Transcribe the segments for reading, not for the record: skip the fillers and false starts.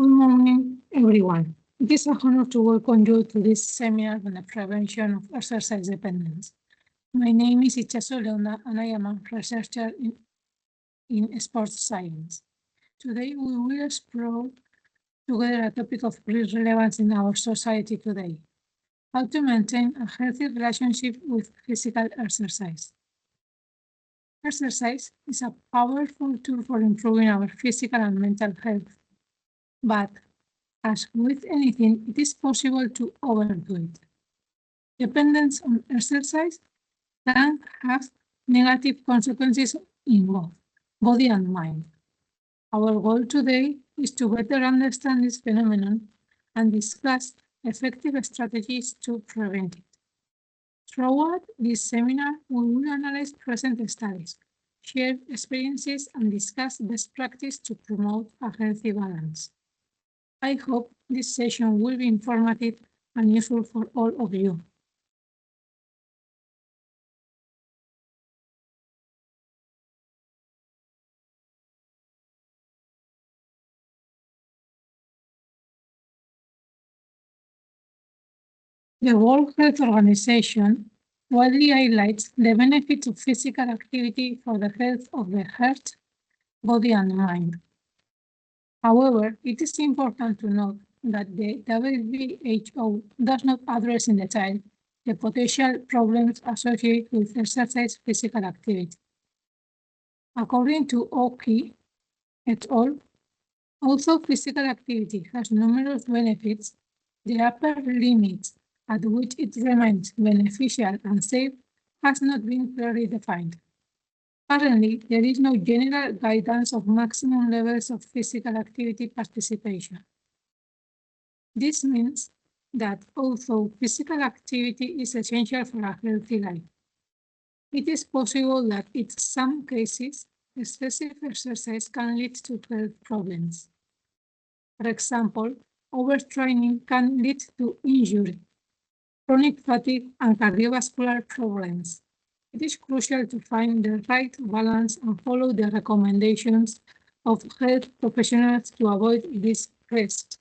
Good morning, everyone. It is an honor to welcome you to this seminar on the prevention of exercise dependence. My name is Itsaso Leunda, and I am a researcher in sports science. Today, we will explore together a topic of great relevance in our society today: how to maintain a healthy relationship with physical exercise. Exercise is a powerful tool for improving our physical and mental health, but as with anything, it is possible to overdo it. Dependence on exercise can have negative consequences in both body and mind. Our goal today is to better understand this phenomenon and discuss effective strategies to prevent it. Throughout this seminar, we will analyze present studies, share experiences, and discuss best practice to promote a healthy balance. I hope this session will be informative and useful for all of you. The World Health Organization widely highlights the benefits of physical activity for the health of the heart, body, and mind. However, it is important to note that the WHO does not address in detail the potential problems associated with exercise physical activity. According to Oki et al., although physical activity has numerous benefits, the upper limit at which it remains beneficial and safe has not been clearly defined. Currently, there is no general guidance of maximum levels of physical activity participation. This means that although physical activity is essential for a healthy life, it is possible that in some cases, excessive exercise can lead to health problems. For example, overtraining can lead to injury, chronic fatigue, and cardiovascular problems. It is crucial to find the right balance and follow the recommendations of health professionals to avoid these risks.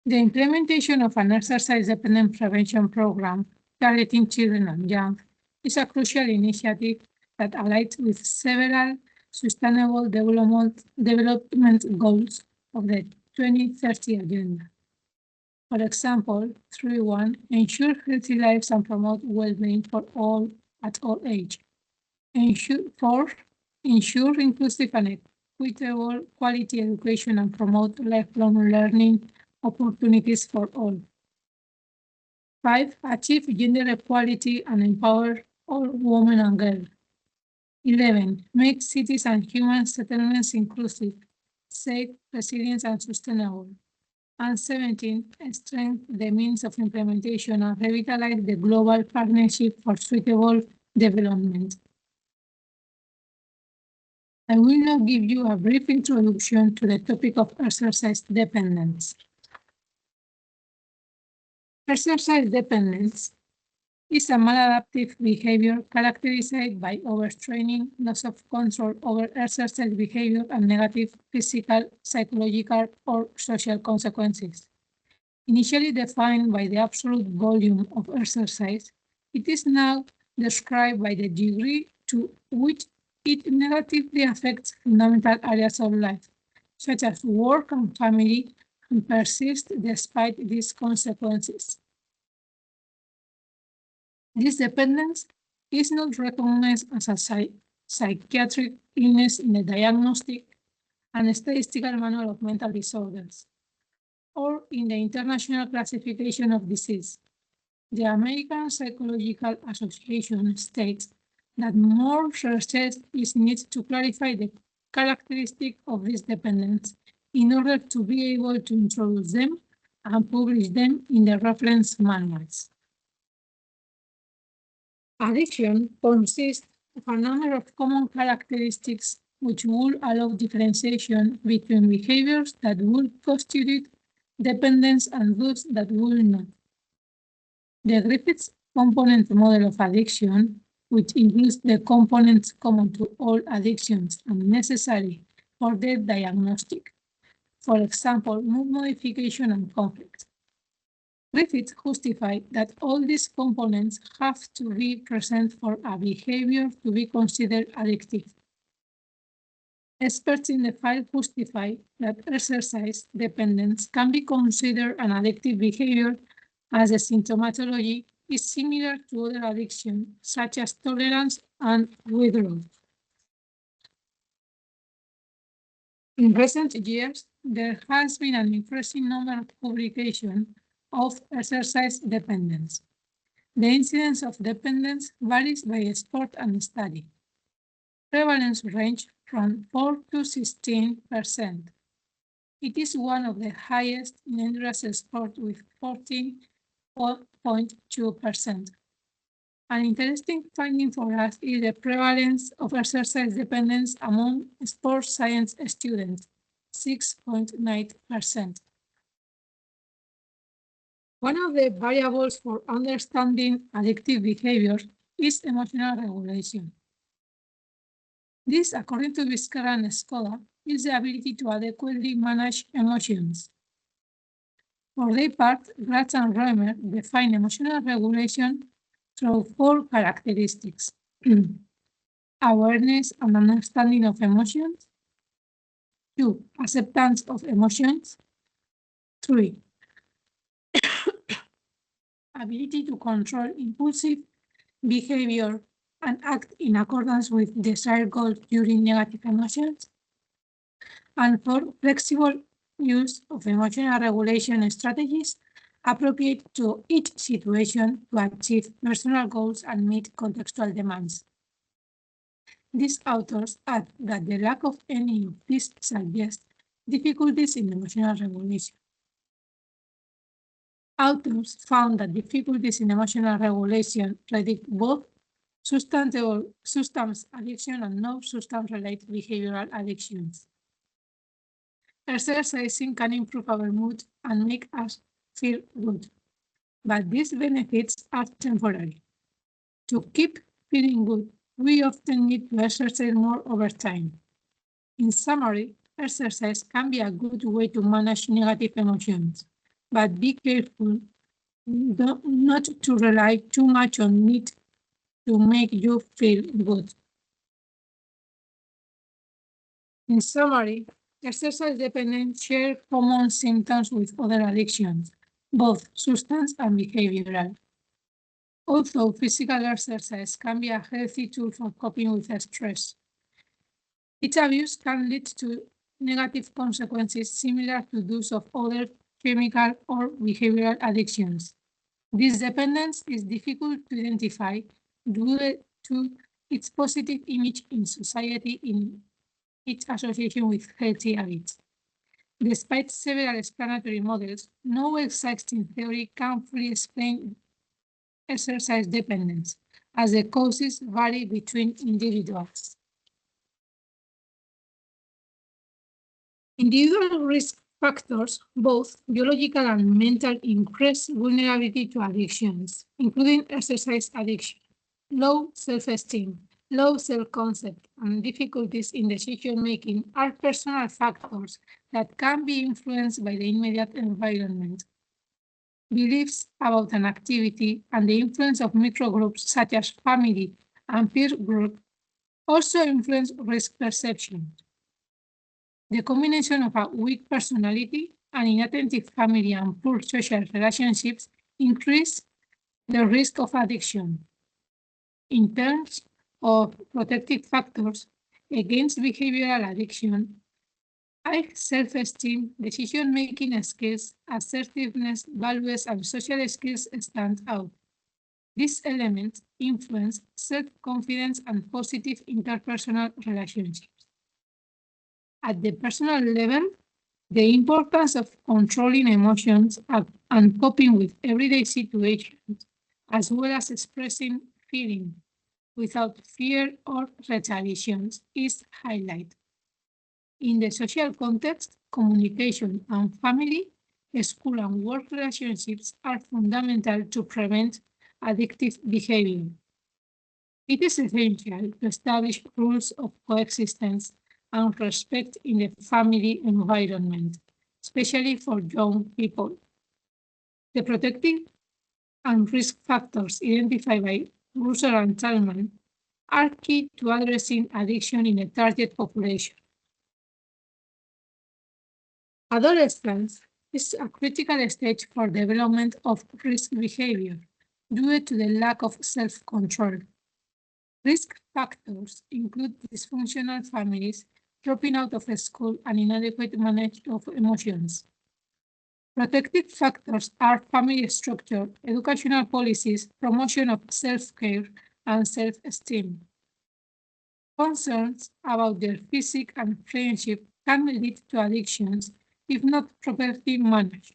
The implementation of an exercise-dependent prevention program targeting children and young is a crucial initiative that aligns with several sustainable development goals of the 2030 Agenda. For example, 3.1, ensure healthy lives and promote well-being for all at all age. 4, ensure inclusive and equitable quality education and promote lifelong learning opportunities for all. 5, achieve gender equality and empower all women and girls. 11, make cities and human settlements inclusive, safe, resilient, and sustainable. And 17, strengthen the means of implementation and revitalize the global partnership for suitable development. I will now give you a brief introduction to the topic of exercise dependence. Exercise dependence is a maladaptive behavior characterized by overtraining, loss of control over exercise behavior, and negative physical, psychological, or social consequences. Initially defined by the absolute volume of exercise, it is now described by the degree to which it negatively affects fundamental areas of life, such as work and family, and persists despite these consequences. This dependence is not recognized as a psychiatric illness in the Diagnostic and Statistical Manual of Mental Disorders, or in the International Classification of Disease. The American Psychological Association states that more research is needed to clarify the characteristics of this dependence in order to be able to introduce them and publish them in the reference manuals. Addiction consists of a number of common characteristics which will allow differentiation between behaviors that will constitute dependence and those that will not. The Griffiths component model of addiction, which includes the components common to all addictions and necessary for their diagnostic. For example, mood modification and conflict. Griffith justified that all these components have to be present for a behavior to be considered addictive. Experts in the field justify that exercise dependence can be considered an addictive behavior as the symptomatology is similar to other addictions, such as tolerance and withdrawal. In recent years, there has been an increasing number of publications of exercise dependence. The incidence of dependence varies by sport and study. Prevalence range from 4 to 16%. It is one of the highest in endurance sport with 14.2%. An interesting finding for us is the prevalence of exercise dependence among sports science students, 6.9%. One of the variables for understanding addictive behavior is emotional regulation. This, according to Vizcarra and Skoda, is the ability to adequately manage emotions. For their part, Gratz and Römer define emotional regulation through 4 characteristics: awareness and understanding of emotions, 2, acceptance of emotions, 3, ability to control impulsive behavior and act in accordance with desired goals during negative emotions, and 4, flexible use of emotional regulation strategies appropriate to each situation to achieve personal goals and meet contextual demands. These authors add that the lack of any of these suggests difficulties in emotional regulation. Authors found that difficulties in emotional regulation predict both substance addiction and non-substance-related behavioral addictions. Exercising can improve our mood and make us feel good, but these benefits are temporary. To keep feeling good, we often need to exercise more over time. In summary, exercise can be a good way to manage negative emotions, but be careful not to rely too much on it to make you feel good. In summary, exercise dependence shares common symptoms with other addictions, both substance and behavioral. Although physical exercise can be a healthy tool for coping with stress, its abuse can lead to negative consequences similar to those of other chemical or behavioral addictions. This dependence is difficult to identify due to its positive image in society in its association with healthy habits. Despite several explanatory models, no existing theory can fully explain exercise dependence, as the causes vary between individuals. Individual risk factors, both biological and mental, increase vulnerability to addictions, including exercise addiction, low self-esteem, low self-concept, and difficulties in decision-making are personal factors that can be influenced by the immediate environment. Beliefs about an activity and the influence of microgroups such as family and peer group also influence risk perception. The combination of a weak personality, an inattentive family, and poor social relationships increase the risk of addiction. In terms of protective factors against behavioral addiction, high self-esteem, decision-making skills, assertiveness, values, and social skills stand out. These elements influence self-confidence and positive interpersonal relationships. At the personal level, the importance of controlling emotions and coping with everyday situations, as well as expressing feeling without fear or retaliations, is highlighted. In the social context, communication and family, school and work relationships are fundamental to prevent addictive behavior. It is essential to establish rules of coexistence and respect in the family environment, especially for young people. The protective and risk factors identified by Russell and Talman are key to addressing addiction in a target population. Adolescence is a critical stage for development of risk behavior due to the lack of self-control. Risk factors include dysfunctional families, dropping out of school, and inadequate management of emotions. Protective factors are family structure, educational policies, promotion of self-care, and self-esteem. Concerns about their physique and friendship can lead to addictions if not properly managed.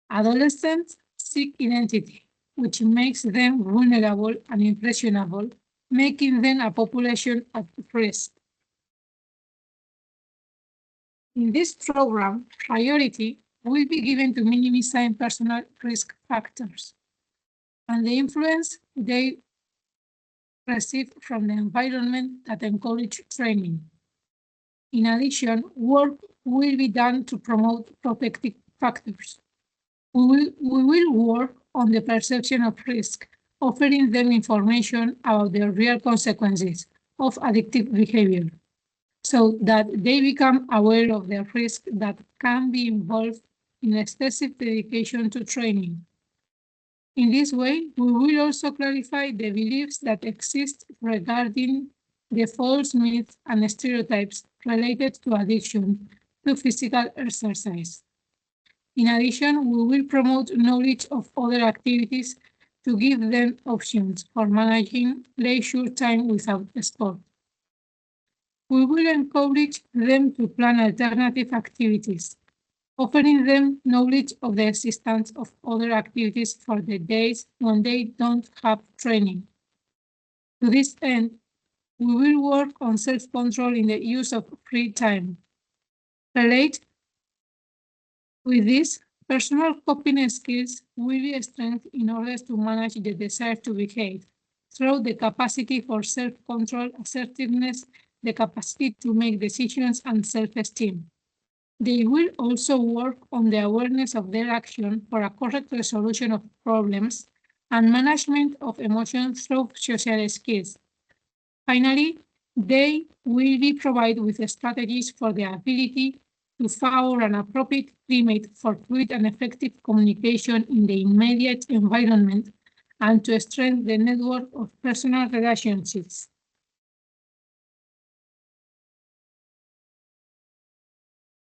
Adolescents seek identity, which makes them vulnerable and impressionable, making them a population at risk. In this program, priority will be given to minimizing personal risk factors and the influence they receive from the environment that encourage training. In addition, work will be done to promote protective factors. We will work on the perception of risk, offering them information about the real consequences of addictive behavior, so that they become aware of the risk that can be involved in excessive dedication to training. In this way, we will also clarify the beliefs that exist regarding the false myths and stereotypes related to addiction to physical exercise. In addition, we will promote knowledge of other activities to give them options for managing leisure time without sport. We will encourage them to plan alternative activities, offering them knowledge of the existence of other activities for the days when they don't have training. To this end, we will work on self-control in the use of free time. Relate with this, personal coping skills will be strengthened in order to manage the desire to behave through the capacity for self-control, assertiveness, the capacity to make decisions, and self-esteem. They will also work on the awareness of their action for a correct resolution of problems and management of emotions through social skills. Finally, they will be provided with strategies for the ability to foster an appropriate climate for fluid and effective communication in the immediate environment and to strengthen the network of personal relationships.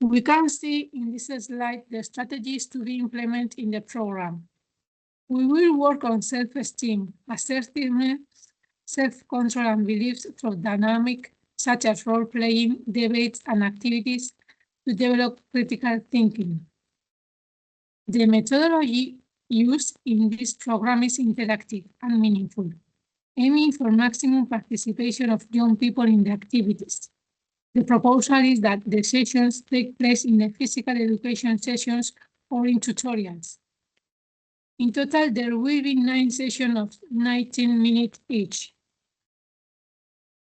We can see in this slide the strategies to be implemented in the program. We will work on self-esteem, assertiveness, self-control, and beliefs through dynamic, such as role-playing, debates, and activities to develop critical thinking. The methodology used in this program is interactive and meaningful, aiming for maximum participation of young people in the activities. The proposal is that the sessions take place in the physical education sessions or in tutorials. In total, there will be 9 sessions of 19 minutes each.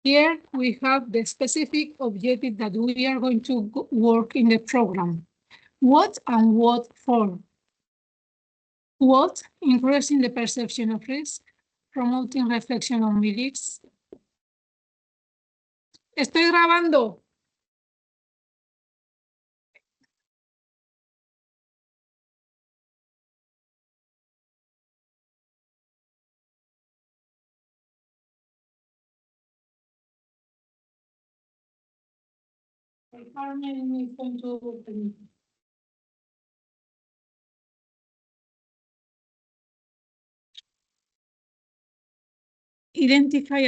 Here we have the specific objective that we are going to work in the program. What and what for? What? Increasing the perception of risk, promoting reflection on beliefs. Estoy grabando. Identify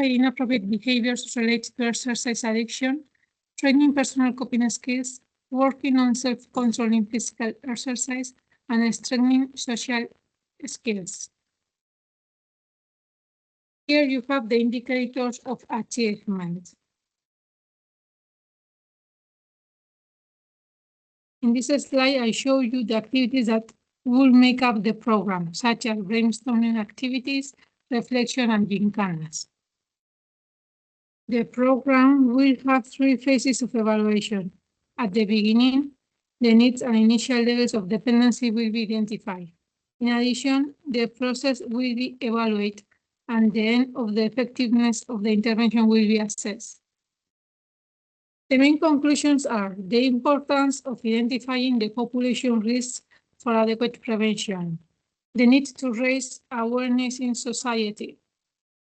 inappropriate behaviors related to exercise addiction, training personal coping skills, working on self-control in physical exercise, and strengthening social skills. Here you have the indicators of achievement. In this slide, I show you the activities that will make up the program, such as brainstorming activities, reflection, and gincanas. The program will have 3 phases of evaluation. At the beginning, the needs and initial levels of dependency will be identified. In addition, the process will be evaluated, and the end of the effectiveness of the intervention will be assessed. The main conclusions are the importance of identifying the population risks for adequate prevention, the need to raise awareness in society,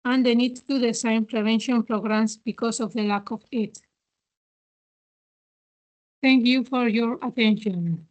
and the need to design prevention programs because of the lack of it. Thank you for your attention.